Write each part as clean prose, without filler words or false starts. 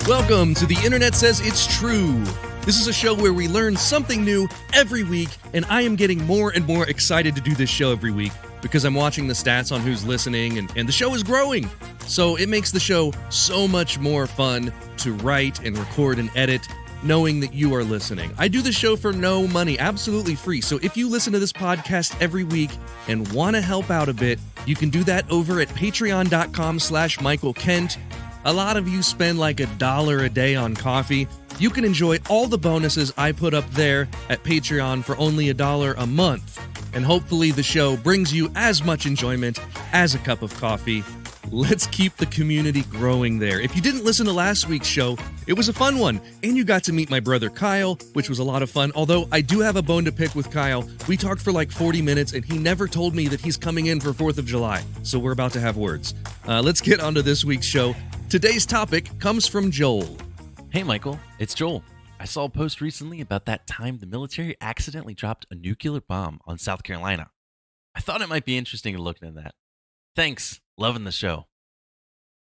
Welcome to The Internet Says It's True. This is a show where we learn something new every week, and I am getting more and more excited to do this show every week because I'm watching the stats on who's listening, and the show is growing. So it makes the show so much more fun to write and record and edit, knowing that you are listening. I do the show for no money, absolutely free. So if you listen to this podcast every week and want to help out a bit, you can do that over at patreon.com/Michael Kent. A lot of you spend like $1 a day on coffee. You can enjoy all the bonuses I put up there at Patreon for only $1 a month. And hopefully the show brings you as much enjoyment as a cup of coffee. Let's keep the community growing there. If you didn't listen to last week's show, it was a fun one. And you got to meet my brother Kyle, which was a lot of fun. Although I do have a bone to pick with Kyle. We talked for like 40 minutes and he never told me that he's coming in for 4th of July. So we're about to have words. Let's get on to this week's show. Today's topic comes from Joel. Hey Michael, it's Joel. I saw a post recently about that time the military accidentally dropped a nuclear bomb on South Carolina. I thought it might be interesting to look into that. Thanks. Loving the show.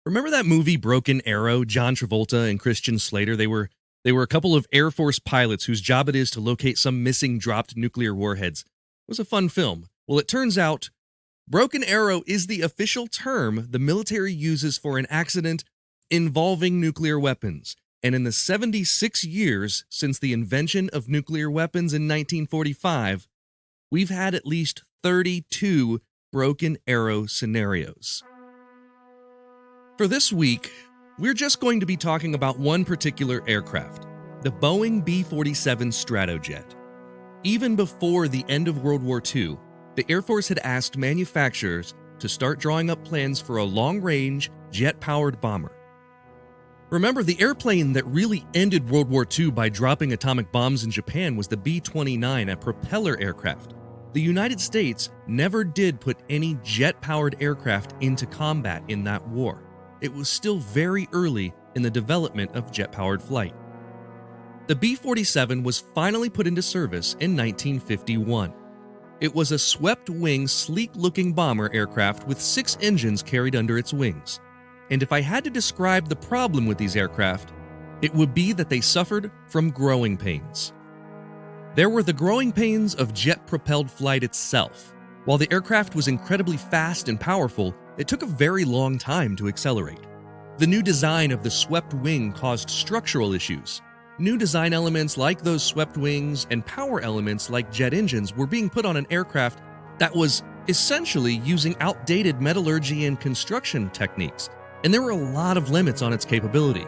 Remember that movie Broken Arrow? John Travolta and Christian Slater? They were a couple of Air Force pilots whose job it is to locate some missing dropped nuclear warheads. It was a fun film. Well, it turns out Broken Arrow is the official term the military uses for an accident involving nuclear weapons. And in the 76 years since the invention of nuclear weapons in 1945, we've had at least 32 Broken Arrow scenarios. For this week, we're just going to be talking about one particular aircraft, the Boeing B-47 Stratojet. Even before the end of World War II, the Air Force had asked manufacturers to start drawing up plans for a long-range, jet-powered bomber. Remember, the airplane that really ended World War II by dropping atomic bombs in Japan was the B-29, a propeller aircraft. The United States never did put any jet-powered aircraft into combat in that war. It was still very early in the development of jet-powered flight. The B-47 was finally put into service in 1951. It was a swept-wing, sleek-looking bomber aircraft with 6 engines carried under its wings. And if I had to describe the problem with these aircraft, it would be that they suffered from growing pains. There were the growing pains of jet-propelled flight itself. While the aircraft was incredibly fast and powerful, it took a very long time to accelerate. The new design of the swept wing caused structural issues. New design elements like those swept wings and power elements like jet engines were being put on an aircraft that was essentially using outdated metallurgy and construction techniques. And there were a lot of limits on its capability.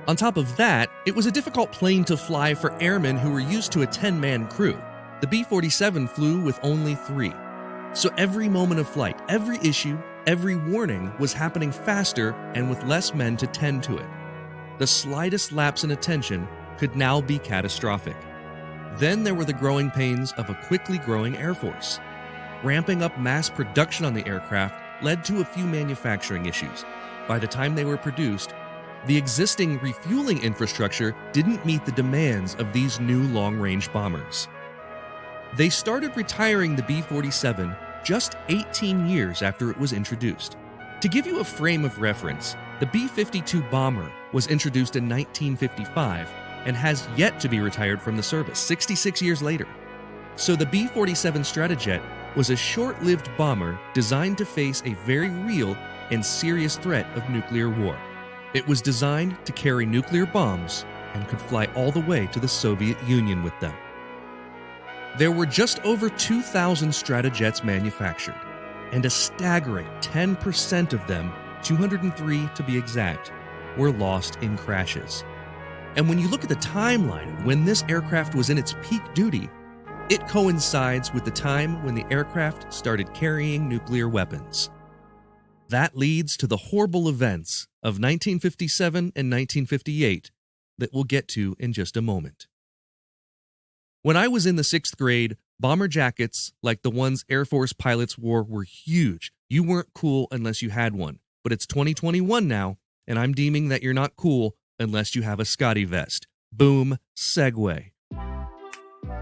On top of that, it was a difficult plane to fly for airmen who were used to a 10-man crew. The B-47 flew with only 3. So every moment of flight, every issue, every warning was happening faster and with less men to tend to it. The slightest lapse in attention could now be catastrophic. Then there were the growing pains of a quickly growing Air Force. Ramping up mass production on the aircraft led to a few manufacturing issues. By the time they were produced, the existing refueling infrastructure didn't meet the demands of these new long-range bombers. They started retiring the B-47 just 18 years after it was introduced. To give you a frame of reference, the B-52 bomber was introduced in 1955 and has yet to be retired from the service 66 years later. So the B-47 Stratojet was a short-lived bomber designed to face a very real and serious threat of nuclear war. It was designed to carry nuclear bombs and could fly all the way to the Soviet Union with them. There were just over 2,000 Stratojets manufactured, and a staggering 10% of them, 203 to be exact, were lost in crashes. And when you look at the timeline of when this aircraft was in its peak duty, it coincides with the time when the aircraft started carrying nuclear weapons. That leads to the horrible events of 1957 and 1958 that we'll get to in just a moment. When I was in the 6th grade, bomber jackets like the ones Air Force pilots wore were huge. You weren't cool unless you had one. But it's 2021 now, and I'm deeming that you're not cool unless you have a Scotty vest. Boom, segue.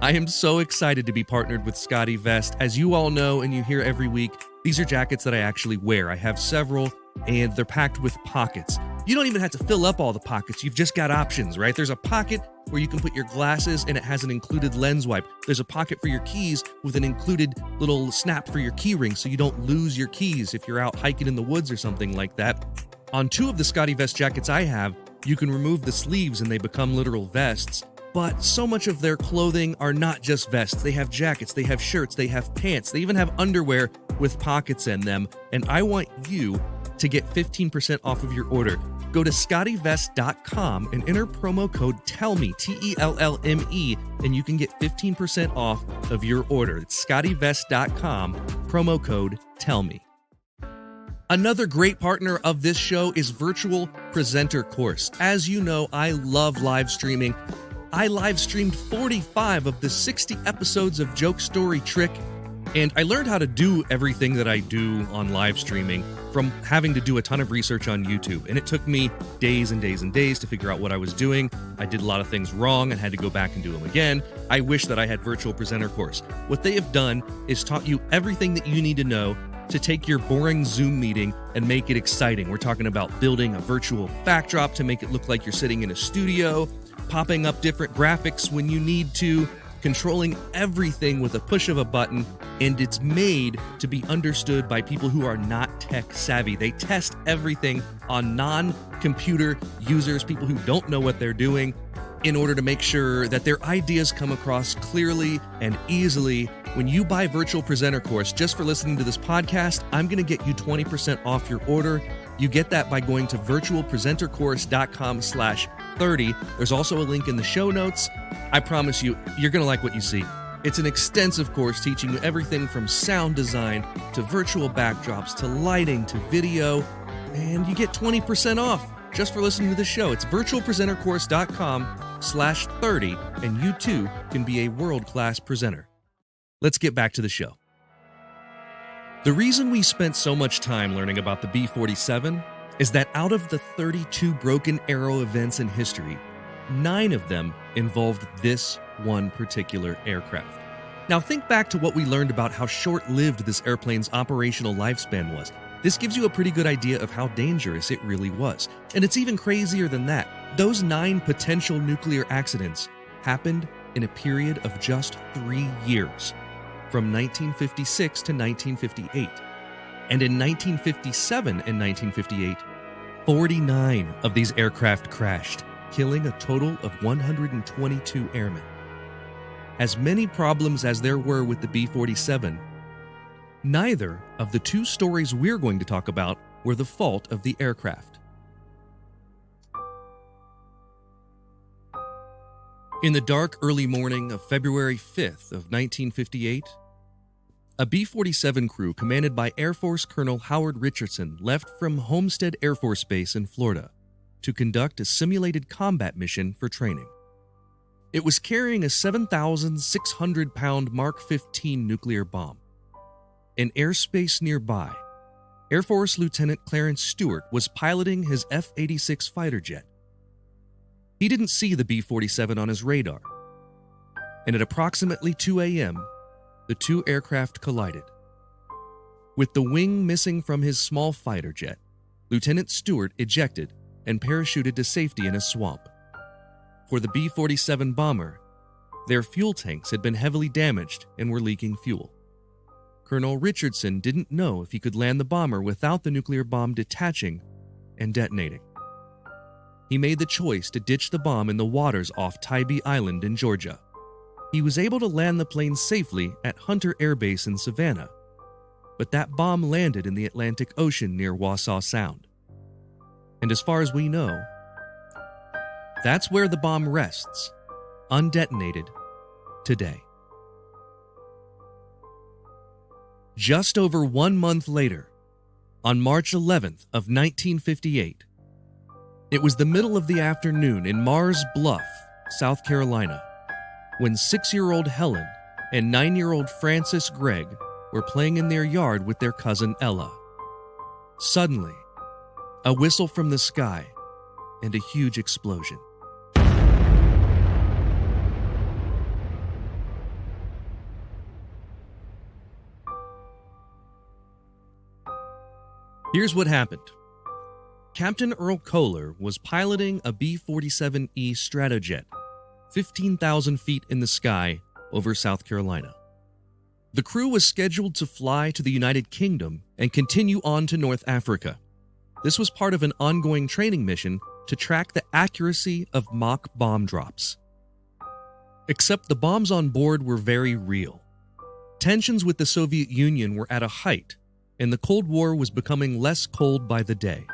I am so excited to be partnered with Scotty Vest. As you all know and you hear every week, these are jackets that I actually wear. I have several, and they're packed with pockets. You don't even have to fill up all the pockets. You've just got options, right? There's a pocket where you can put your glasses and it has an included lens wipe. There's a pocket for your keys with an included little snap for your key ring so you don't lose your keys if you're out hiking in the woods or something like that. On 2 of the Scotty vest jackets I have, you can remove the sleeves and they become literal vests. But so much of their clothing are not just vests. They have jackets, they have shirts, they have pants, they even have underwear with pockets in them. And I want you to get 15% off of your order. Go to scottyvest.com and enter promo code TELLME, TELLME, and you can get 15% off of your order. It's scottyvest.com, promo code TELLME. Another great partner of this show is Virtual Presenter Course. As you know, I love live streaming. I live streamed 45 of the 60 episodes of Joke Story Trick, and I learned how to do everything that I do on live streaming from having to do a ton of research on YouTube. And it took me days and days and days to figure out what I was doing. I did a lot of things wrong and had to go back and do them again. I wish that I had Virtual Presenter Course. What they have done is taught you everything that you need to know to take your boring Zoom meeting and make it exciting. We're talking about building a virtual backdrop to make it look like you're sitting in a studio, popping up different graphics when you need to, controlling everything with a push of a button, and it's made to be understood by people who are not tech savvy. They test everything on non-computer users, people who don't know what they're doing, in order to make sure that their ideas come across clearly and easily. When you buy Virtual Presenter Course just for listening to this podcast, I'm going to get you 20% off your order. You get that by going to virtualpresentercourse.com/30. There's also a link in the show notes. I promise you, you're going to like what you see. It's an extensive course teaching you everything from sound design to virtual backdrops to lighting to video, and you get 20% off just for listening to the show. It's virtualpresentercourse.com/30, and you too can be a world-class presenter. Let's get back to the show. The reason we spent so much time learning about the B-47 is that out of the 32 Broken Arrow events in history, 9 of them involved this one particular aircraft. Now think back to what we learned about how short-lived this airplane's operational lifespan was. This gives you a pretty good idea of how dangerous it really was. And it's even crazier than that. Those 9 potential nuclear accidents happened in a period of just 3 years, from 1956 to 1958. And in 1957 and 1958, 49 of these aircraft crashed, killing a total of 122 airmen. As many problems as there were with the B-47, neither of the 2 stories we're going to talk about were the fault of the aircraft. In the dark early morning of February 5th of 1958, a B-47 crew commanded by Air Force Colonel Howard Richardson left from Homestead Air Force Base in Florida to conduct a simulated combat mission for training. It was carrying a 7,600-pound Mark 15 nuclear bomb. In airspace nearby, Air Force Lieutenant Clarence Stewart was piloting his F-86 fighter jet. He didn't see the B-47 on his radar, and at approximately 2 a.m., the 2 aircraft collided. With the wing missing from his small fighter jet, Lieutenant Stewart ejected and parachuted to safety in a swamp. For the B-47 bomber, their fuel tanks had been heavily damaged and were leaking fuel. Colonel Richardson didn't know if he could land the bomber without the nuclear bomb detaching and detonating. He made the choice to ditch the bomb in the waters off Tybee Island in Georgia. He was able to land the plane safely at Hunter Air Base in Savannah, but that bomb landed in the Atlantic Ocean near Wassaw Sound. And as far as we know, that's where the bomb rests, undetonated, today. Just over 1 month later, on March 11th of 1958, it was the middle of the afternoon in Mars Bluff, South Carolina, when 6-year-old Helen and 9-year-old Frances Gregg were playing in their yard with their cousin Ella. Suddenly, a whistle from the sky and a huge explosion. Here's what happened. Captain Earl Kohler was piloting a B-47E Stratojet, 15,000 feet in the sky over South Carolina. The crew was scheduled to fly to the United Kingdom and continue on to North Africa. This was part of an ongoing training mission to track the accuracy of mock bomb drops. Except the bombs on board were very real. Tensions with the Soviet Union were at a height, and the Cold War was becoming less cold by the day.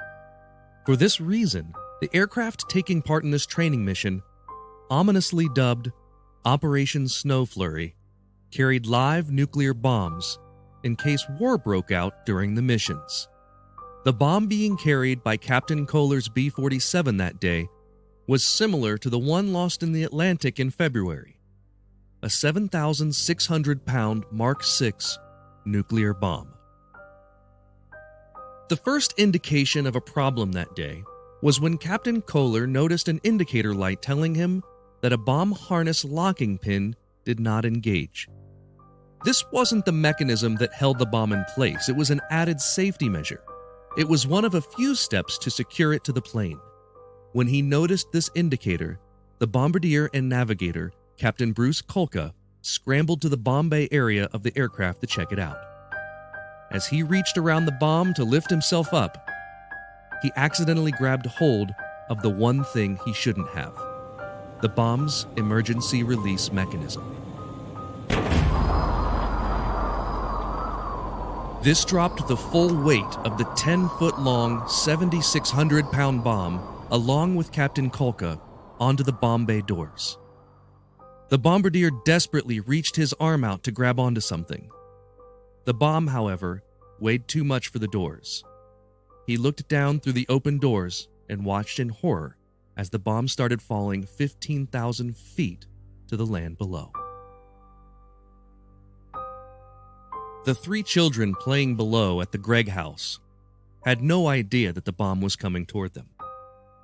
For this reason, the aircraft taking part in this training mission, ominously dubbed Operation Snow Flurry, carried live nuclear bombs in case war broke out during the missions. The bomb being carried by Captain Kohler's B-47 that day was similar to the one lost in the Atlantic in February, a 7,600-pound Mark VI nuclear bomb. The first indication of a problem that day was when Captain Kohler noticed an indicator light telling him that a bomb harness locking pin did not engage. This wasn't the mechanism that held the bomb in place. It was an added safety measure. It was one of a few steps to secure it to the plane. When he noticed this indicator, the bombardier and navigator, Captain Bruce Kulka, scrambled to the bomb bay area of the aircraft to check it out. As he reached around the bomb to lift himself up, he accidentally grabbed hold of the one thing he shouldn't have: the bomb's emergency release mechanism. This dropped the full weight of the 10-foot-long, 7,600-pound bomb, along with Captain Kulka, onto the bomb bay doors. The bombardier desperately reached his arm out to grab onto something. The bomb, however, weighed too much for the doors. He looked down through the open doors and watched in horror as the bomb started falling 15,000 feet to the land below. The three children playing below at the Gregg house had no idea that the bomb was coming toward them.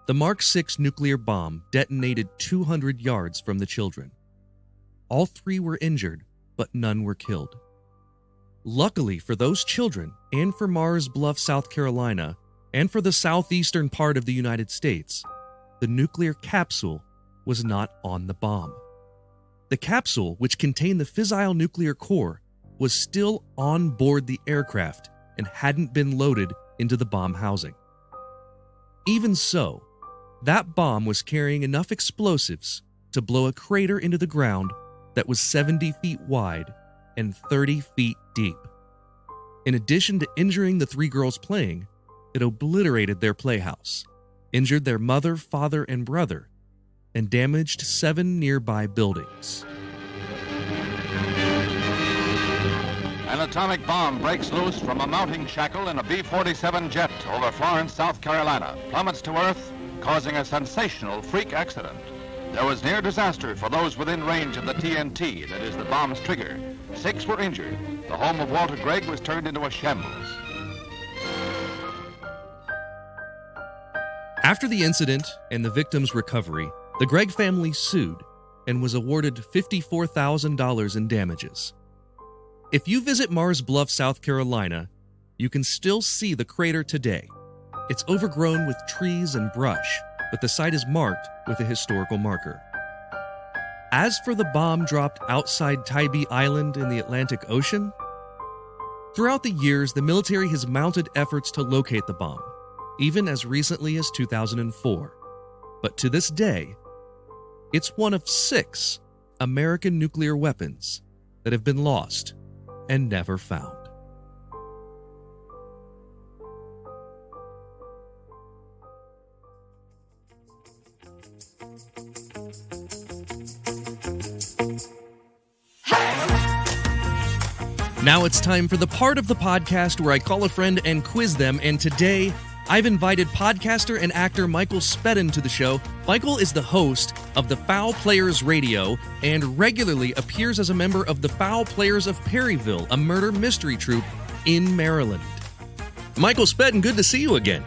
The Mark VI nuclear bomb detonated 200 yards from the children. All three were injured, but none were killed. Luckily for those children, and for Mars Bluff, South Carolina, and for the southeastern part of the United States, the nuclear capsule was not on the bomb. The capsule, which contained the fissile nuclear core, was still on board the aircraft and hadn't been loaded into the bomb housing. Even so, that bomb was carrying enough explosives to blow a crater into the ground that was 70 feet wide and 30 feet deep. In addition to injuring the three girls playing, it obliterated their playhouse, injured their mother, father, and brother, and damaged 7 nearby buildings. An atomic bomb breaks loose from a mounting shackle in a B-47 jet over Florence, South Carolina, plummets to Earth, causing a sensational freak accident. There was near disaster for those within range of the TNT, that is the bomb's trigger. 6 were injured. The home of Walter Gregg was turned into a shambles. After the incident and the victim's recovery, the Gregg family sued and was awarded $54,000 in damages. If you visit Mars Bluff, South Carolina, you can still see the crater today. It's overgrown with trees and brush, but the site is marked with a historical marker. As for the bomb dropped outside Tybee Island in the Atlantic Ocean, throughout the years, the military has mounted efforts to locate the bomb, even as recently as 2004. But to this day, it's one of 6 American nuclear weapons that have been lost and never found. Now it's time for the part of the podcast where I call a friend and quiz them, and today I've invited podcaster and actor Michael Spedden to the show. Michael is the host of the Foul Players Radio and regularly appears as a member of the Foul Players of Perryville, a murder mystery troupe in Maryland. Michael Spedden, good to see you again.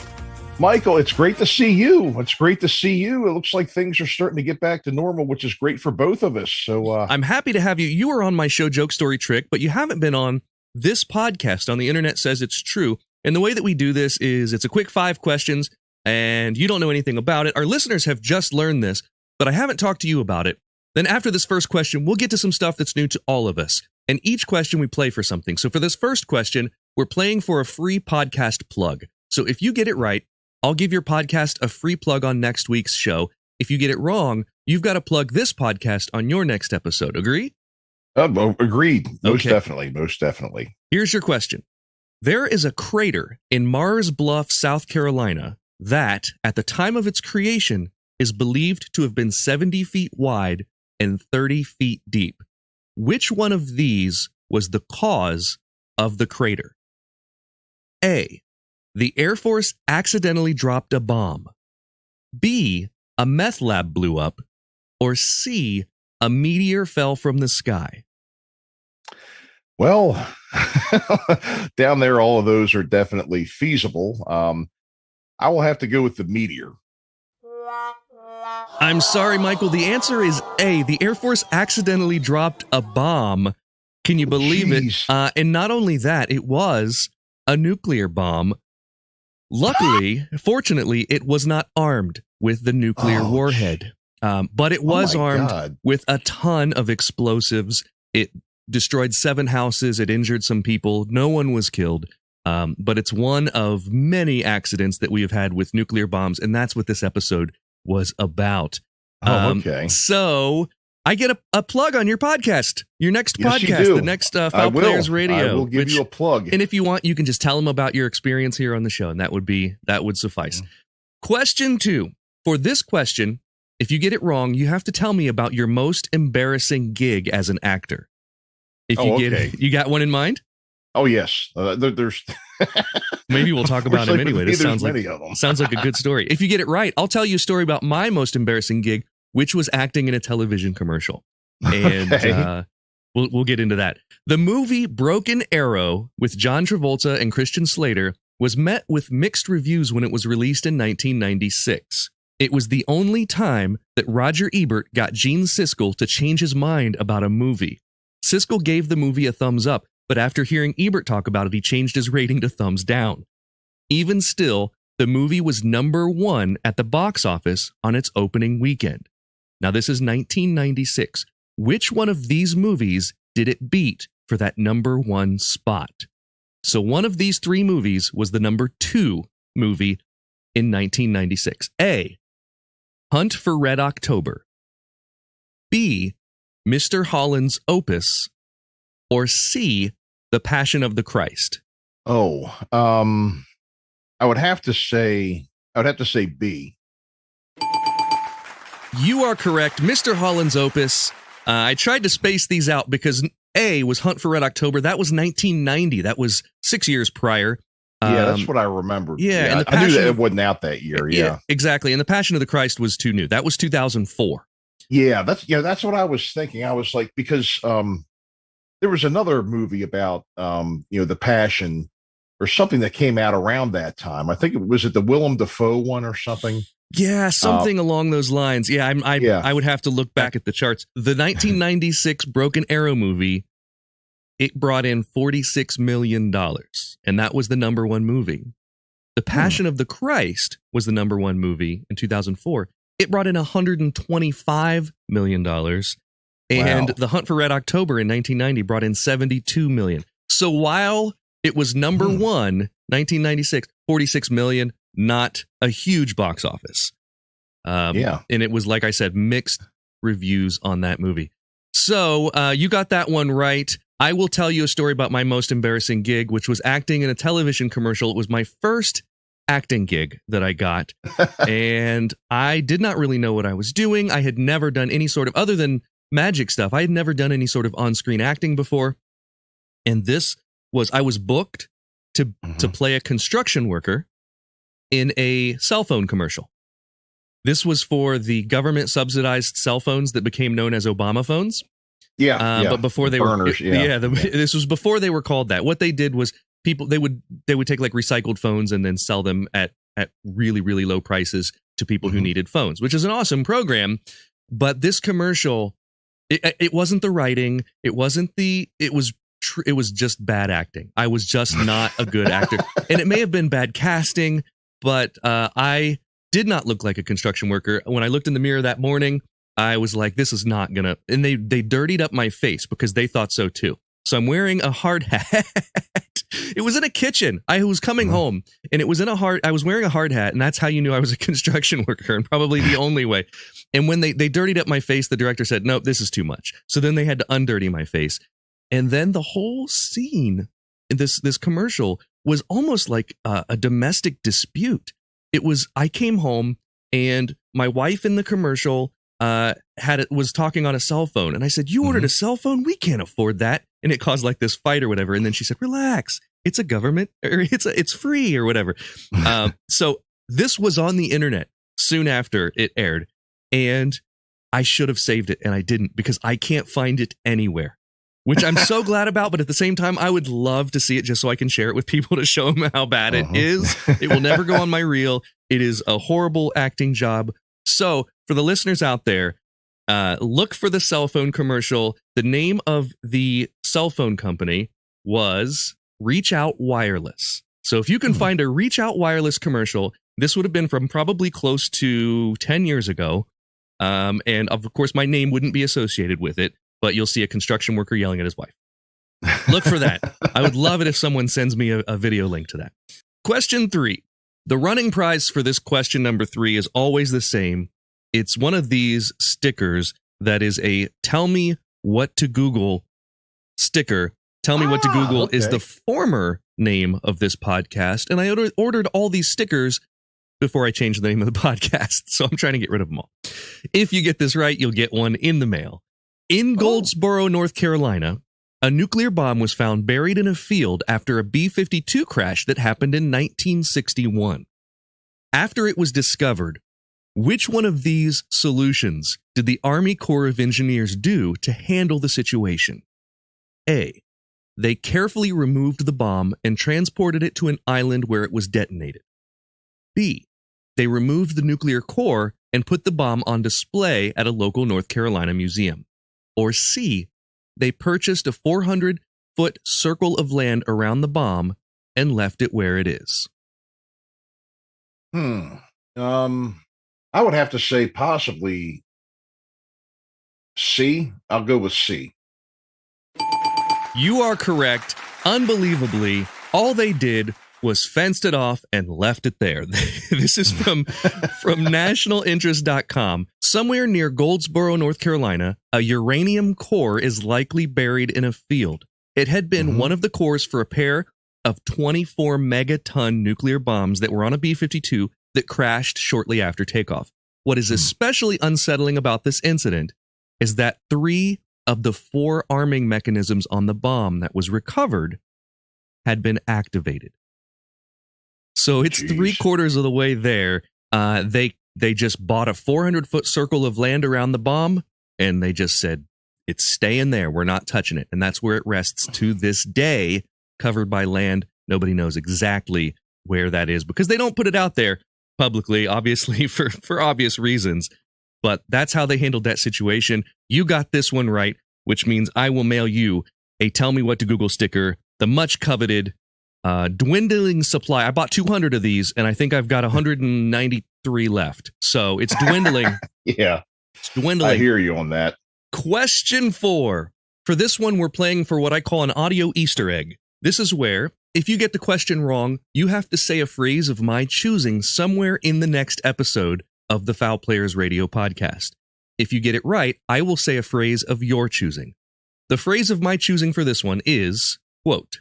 Michael, it's great to see you. It's great to see you. It looks like things are starting to get back to normal, which is great for both of us. So I'm happy to have you. You were on my show, Joke Story Trick, but you haven't been on this podcast on The Internet Says It's True. And the way that we do this is it's a quick 5 questions. and you don't know anything about it. Our listeners have just learned this, but I haven't talked to you about it. Then after this first question, we'll get to some stuff that's new to all of us. And each question we play for something. So for this first question, we're playing for a free podcast plug. So if you get it right, I'll give your podcast a free plug on next week's show. If you get it wrong, you've got to plug this podcast on your next episode. Agree? Agreed. Most Okay. definitely. Most definitely. Here's your question. There is a crater in Mars Bluff, South Carolina that, at the time of its creation, is believed to have been 70 feet wide and 30 feet deep. Which one of these was the cause of the crater? A. The Air Force accidentally dropped a bomb. B. A meth lab blew up. Or C. A meteor fell from the sky. Well, down there, all of those are definitely feasible. I will have to go with the meteor. I'm sorry, Michael. The answer is A. The Air Force accidentally dropped a bomb. Can you believe Jeez. it? And not only that, it was a nuclear bomb. Luckily, fortunately, it was not armed with the nuclear warhead. But it was my armed God. with a ton of explosives. It destroyed 7 houses. It injured some people. No one was killed. But it's one of many accidents that we have had with nuclear bombs. And that's what this episode was about. Okay. So I get a plug on your podcast, your next Yes, you podcast, do. the next I Foul will. Players Radio. I will give you a plug. And if you want, you can just tell them about your experience here on the show, and that would suffice. Question 2. For this question, if you get it wrong, you have to tell me about your most embarrassing gig as an actor. If you get okay. it, you got one in mind? Oh, yes. There's Maybe we'll talk about him anyway. This sounds like a good story. If you get it right, I'll tell you a story about my most embarrassing gig, which was acting in a television commercial. And Okay. we'll get into that. The movie Broken Arrow with John Travolta and Christian Slater was met with mixed reviews when it was released in 1996. It was the only time that Roger Ebert got Gene Siskel to change his mind about a movie. Siskel gave the movie a thumbs up, but after hearing Ebert talk about it, he changed his rating to thumbs down. Even still, the movie was number 1 at the box office on its opening weekend. Now, this is 1996. Which one of these movies did it beat for that number 1 spot? So one of these 3 movies was the number 2 movie in 1996. A. Hunt for Red October. B. Mr. Holland's Opus. Or C. The Passion of the Christ. Oh, I would have to say B. You are correct. Mr. Holland's Opus. I tried to space these out because A was Hunt for Red October. That was 1990. That was 6 years prior. Yeah, that's what I remembered. yeah, and the I knew that Passion it of- wasn't out that year. Yeah. Exactly. And The Passion of the Christ was too new. That was 2004. Yeah, that's what I was thinking. I was like, because there was another movie about the Passion or something that came out around that time. I think it was the Willem Dafoe one or something. Yeah, something along those lines. Yeah, Yeah. I would have to look back at the charts. The 1996 Broken Arrow movie, it brought in $46 million, and that was the number 1 movie. The Passion of the Christ was the number 1 movie in 2004. It brought in $125 million, and Wow. The Hunt for Red October in 1990 brought in $72 million. So while it was number 1, 1996, $46 million, not a huge box office. Yeah. And it was, like I said, mixed reviews on that movie. So you got that one right. I will tell you a story about my most embarrassing gig, which was acting in a television commercial. It was my first acting gig that I got. And I did not really know what I was doing. I had never done any sort of, other than magic stuff, I had never done any sort of on-screen acting before. And I was booked to play a construction worker in a cell phone commercial. This was for the government subsidized cell phones that became known as Obama phones. Yeah. But before they Burners, were, this was before they were called that. What they did was they would take like recycled phones and then sell them at really, really low prices to people who needed phones, which is an awesome program. But this commercial, it wasn't the writing. It was just bad acting. I was just not a good actor. And it may have been bad casting. but I did not look like a construction worker. When I looked in the mirror that morning, I was like, this is not gonna, and they dirtied up my face because they thought so too. So I'm wearing a hard hat. It was in a kitchen. I was coming home and it was I was wearing a hard hat, and that's how you knew I was a construction worker, and probably the only way. And when they dirtied up my face, the director said, nope, this is too much. So then they had to undirty my face. And then the whole scene in this commercial was almost like a domestic dispute. It was, I came home and my wife in the commercial was talking on a cell phone, and I said, you ordered a cell phone? We can't afford that. And it caused like this fight or whatever. And then she said, relax, it's a government, or it's free or whatever. So this was on the internet soon after it aired, and I should have saved it, and I didn't, because I can't find it anywhere, which I'm so glad about. But at the same time, I would love to see it just so I can share it with people to show them how bad it is. It will never go on my reel. It is a horrible acting job. So for the listeners out there, look for the cell phone commercial. The name of the cell phone company was Reach Out Wireless. So if you can find a Reach Out Wireless commercial, this would have been from probably close to 10 years ago. And of course, my name wouldn't be associated with it, but you'll see a construction worker yelling at his wife. Look for that. I would love it if someone sends me a video link to that. Question 3. The running prize for this question number 3 is always the same. It's one of these stickers that is a tell me what to Google sticker. Tell me what to Google is the former name of this podcast. And I ordered all these stickers before I changed the name of the podcast. So I'm trying to get rid of them all. If you get this right, you'll get one in the mail. In Goldsboro, North Carolina, a nuclear bomb was found buried in a field after a B-52 crash that happened in 1961. After it was discovered, which one of these solutions did the Army Corps of Engineers do to handle the situation? A. They carefully removed the bomb and transported it to an island where it was detonated. B. They removed the nuclear core and put the bomb on display at a local North Carolina museum. Or C. They purchased a 400-foot circle of land around the bomb and left it where it is. I would have to say possibly C. I'll go with C. You are correct. Unbelievably, all they did was fenced it off and left it there. This is from nationalinterest.com. Somewhere near Goldsboro, North Carolina, a uranium core is likely buried in a field. It had been one of the cores for a pair of 24 megaton nuclear bombs that were on a B-52 that crashed shortly after takeoff. What is especially unsettling about this incident is that 3 of the 4 arming mechanisms on the bomb that was recovered had been activated. So it's 3/4 of the way there. They just bought a 400-foot circle of land around the bomb, and they just said, it's staying there. We're not touching it. And that's where it rests to this day, covered by land. Nobody knows exactly where that is because they don't put it out there publicly, obviously, for obvious reasons. But that's how they handled that situation. You got this one right, which means I will mail you a Tell Me What to Google sticker, the much coveted dwindling supply. I bought 200 of these, and I think I've got 193 left. So it's dwindling. Yeah. It's dwindling. I hear you on that. Question 4. For this one, we're playing for what I call an audio Easter egg. This is where, if you get the question wrong, you have to say a phrase of my choosing somewhere in the next episode of the Foul Players Radio podcast. If you get it right, I will say a phrase of your choosing. The phrase of my choosing for this one is, quote,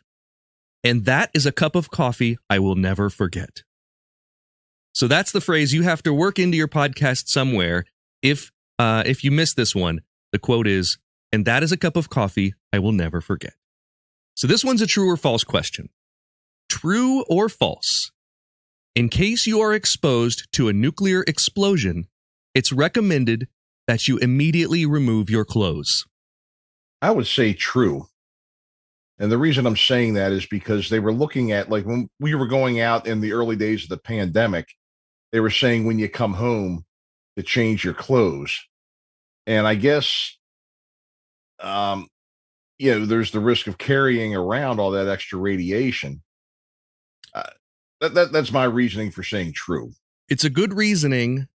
and that is a cup of coffee I will never forget. So that's the phrase you have to work into your podcast somewhere. If you miss this one, the quote is, and that is a cup of coffee I will never forget. So this one's a true or false question. True or false? In case you are exposed to a nuclear explosion, it's recommended that you immediately remove your clothes. I would say true. And the reason I'm saying that is because they were looking at, like, when we were going out in the early days of the pandemic, they were saying when you come home to change your clothes. And I guess, there's the risk of carrying around all that extra radiation. That's my reasoning for saying true. It's a good reasoning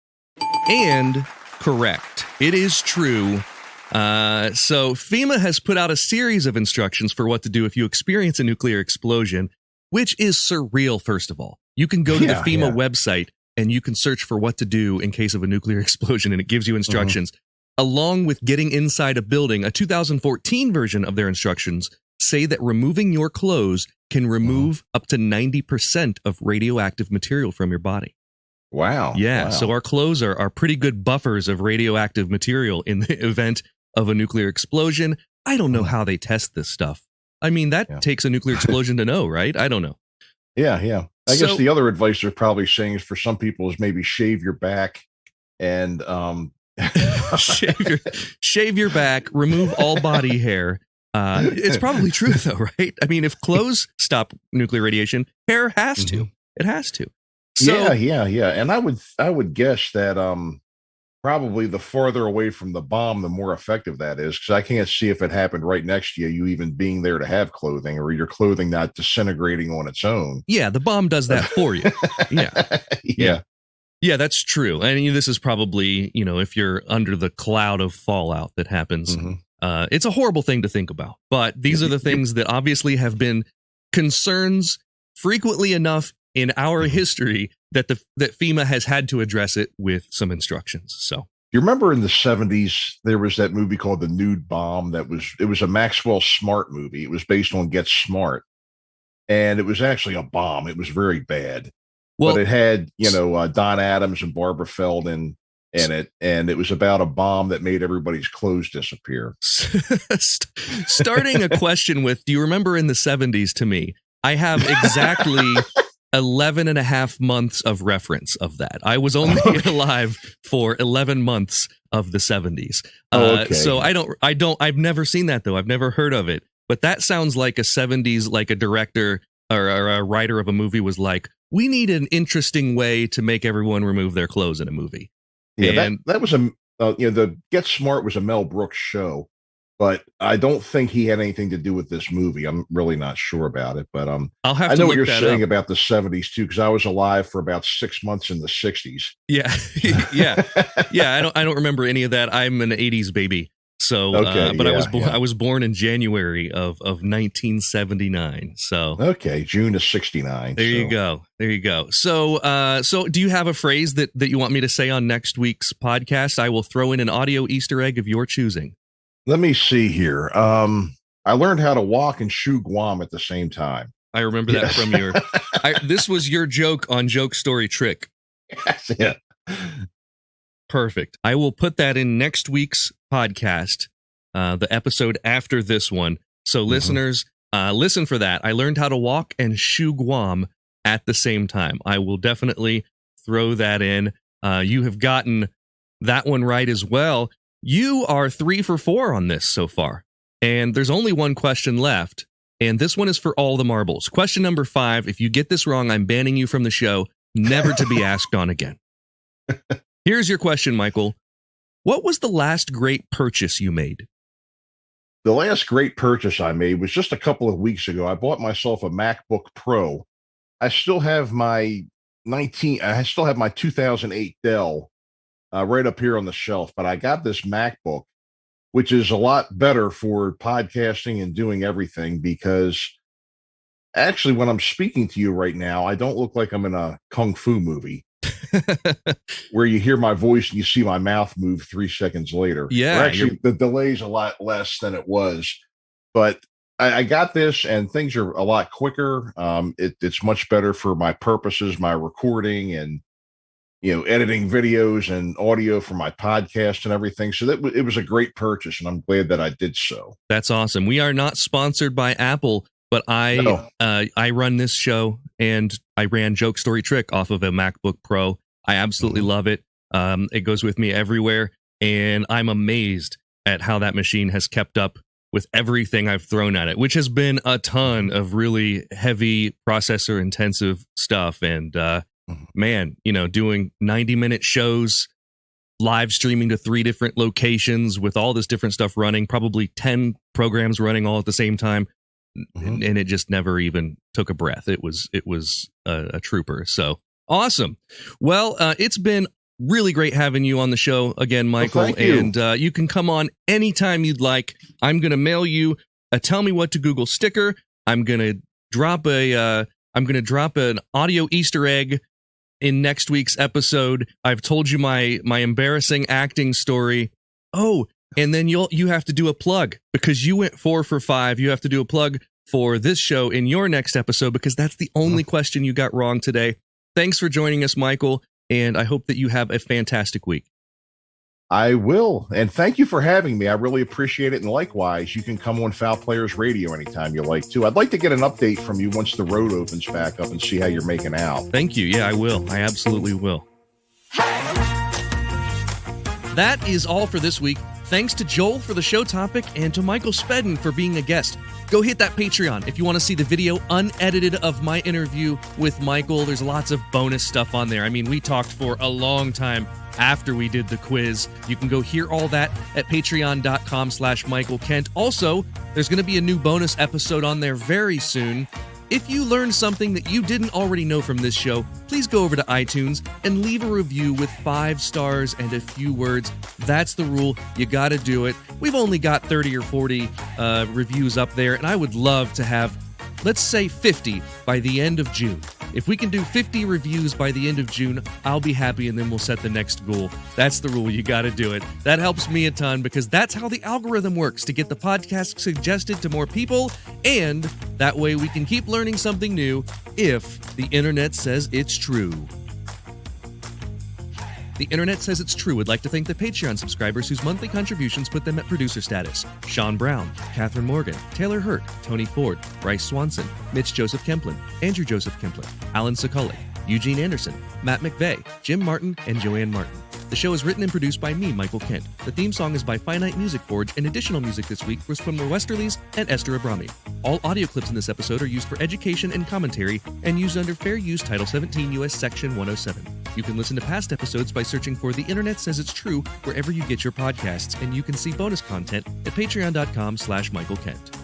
and correct. It is true. So FEMA has put out a series of instructions for what to do if you experience a nuclear explosion, which is surreal, first of all. You can go to the FEMA website and you can search for what to do in case of a nuclear explosion, and it gives you instructions. Along with getting inside a building, a 2014 version of their instructions say that removing your clothes can remove up to 90% of radioactive material from your body. Wow. Yeah, wow. So our clothes are pretty good buffers of radioactive material in the event of a nuclear explosion. I don't know how they test this stuff. I mean, that takes a nuclear explosion to know, right? I don't know. Yeah. I guess the other advice they're probably saying is for some people is maybe shave your back and shave your back, remove all body hair. It's probably true though, right? I mean, if clothes stop nuclear radiation, hair has to. It has to. So, yeah. And I would guess that probably the farther away from the bomb, the more effective that is, because I can't see if it happened right next to you even being there to have clothing, or your clothing not disintegrating on its own. Yeah, the bomb does that for you. Yeah, that's true. I mean, this is probably, if you're under the cloud of fallout that happens, it's a horrible thing to think about. But these are the things that obviously have been concerns frequently enough in our history that FEMA has had to address it with some instructions. So you remember in the 70s, there was that movie called The Nude Bomb. It was a Maxwell Smart movie. It was based on Get Smart. And it was actually a bomb. It was very bad. Well, but it had, Don Adams and Barbara Feldon in it. And it was about a bomb that made everybody's clothes disappear. Starting a question with, do you remember in the 70s to me? I have exactly 11 and a half months of reference of that. I was only alive for 11 months of the 70s. So I've never seen that though. I've never heard of it, but that sounds like a 70s, like a director or a writer of a movie was like, we need an interesting way to make everyone remove their clothes in a movie. Yeah. And that was the Get Smart was a Mel Brooks show, but I don't think he had anything to do with this movie. I'm really not sure about it, but I know what you're saying about the 70s too, because I was alive for about 6 months in the 60s. Yeah, yeah. I don't remember any of that. I'm an 80s baby, so I was born in January of 1979. So June of 69. There you go. So do you have a phrase that you want me to say on next week's podcast? I will throw in an audio Easter egg of your choosing. Let me see here. I learned how to walk and chew Guam at the same time. I remember that from your. This was your joke on Joke Story Trick. Yeah. Perfect. I will put that in next week's podcast, the episode after this one. So listeners, listen for that. I learned how to walk and chew Guam at the same time. I will definitely throw that in. You have gotten that one right as well. You are 3 for 4 on this so far, and there's only one question left, and this one is for all the marbles. Question number 5, if you get this wrong, I'm banning you from the show, never to be asked on again. Here's your question, Michael. What was the last great purchase you made? The last great purchase I made was just a couple of weeks ago. I bought myself a MacBook Pro. I still have my 2008 Dell right up here on the shelf, but I got this MacBook, which is a lot better for podcasting and doing everything, because actually when I'm speaking to you right now, I don't look like I'm in a kung fu movie where you hear my voice and you see my mouth move 3 seconds later. Yeah. Actually, the delay's a lot less than it was, but I got this and things are a lot quicker. It's much better for my purposes, my recording and editing videos and audio for my podcast and everything. So it was a great purchase, and I'm glad that I did so. That's awesome. We are not sponsored by Apple, but I run this show, and I ran Joke Story Trick off of a MacBook Pro. I absolutely love it. It goes with me everywhere, and I'm amazed at how that machine has kept up with everything I've thrown at it, which has been a ton of really heavy processor intensive stuff. And man, doing 90-minute shows, live streaming to 3 different locations with all this different stuff running, probably 10 programs running all at the same time. and it just never even took a breath. It was a trooper. So awesome. Well, it's been really great having you on the show again, Michael. Well, thank you. And you can come on anytime you'd like. I'm going to mail you a Tell Me What to Google sticker. I'm going to drop an audio Easter egg in next week's episode. I've told you my embarrassing acting story. Oh, and then you have to do a plug because you went 4 for 5. You have to do a plug for this show in your next episode because that's the only question you got wrong today. Thanks for joining us, Michael, and I hope that you have a fantastic week. I will. And thank you for having me. I really appreciate it. And likewise, you can come on Foul Players Radio anytime you like to. I'd like to get an update from you once the road opens back up and see how you're making out. Thank you. Yeah, I will. I absolutely will. That is all for this week. Thanks to Joel for the show topic and to Michael Spedden for being a guest. Go hit that Patreon if you want to see the video unedited of my interview with Michael. There's lots of bonus stuff on there. I mean, we talked for a long time after we did the quiz. You can go hear all that at patreon.com/Michael Kent. Also, there's going to be a new bonus episode on there very soon. If you learned something that you didn't already know from this show, please go over to iTunes and leave a review with 5 stars and a few words. That's the rule. You got to do it. We've only got 30 or 40 reviews up there, and I would love to have, let's say 50 by the end of June. If we can do 50 reviews by the end of June, I'll be happy, and then we'll set the next goal. That's the rule. You got to do it. That helps me a ton because that's how the algorithm works, to get the podcast suggested to more people, and that way we can keep learning something new if the internet says it's true. The internet says it's true would like to thank the Patreon subscribers whose monthly contributions put them at producer status. Sean Brown, Catherine Morgan, Taylor Hurt, Tony Ford, Bryce Swanson, Mitch Joseph Kemplin, Andrew Joseph Kemplin, Alan Sekulic, Eugene Anderson, Matt McVeigh, Jim Martin, and Joanne Martin. The show is written and produced by me, Michael Kent. The theme song is by Finite Music Forge, and additional music this week was from the Westerlies and Esther Abrami. All audio clips in this episode are used for education and commentary and used under Fair Use Title 17 U.S. Section 107. You can listen to past episodes by searching for The Internet Says It's True wherever you get your podcasts, and you can see bonus content at patreon.com/Michael Kent.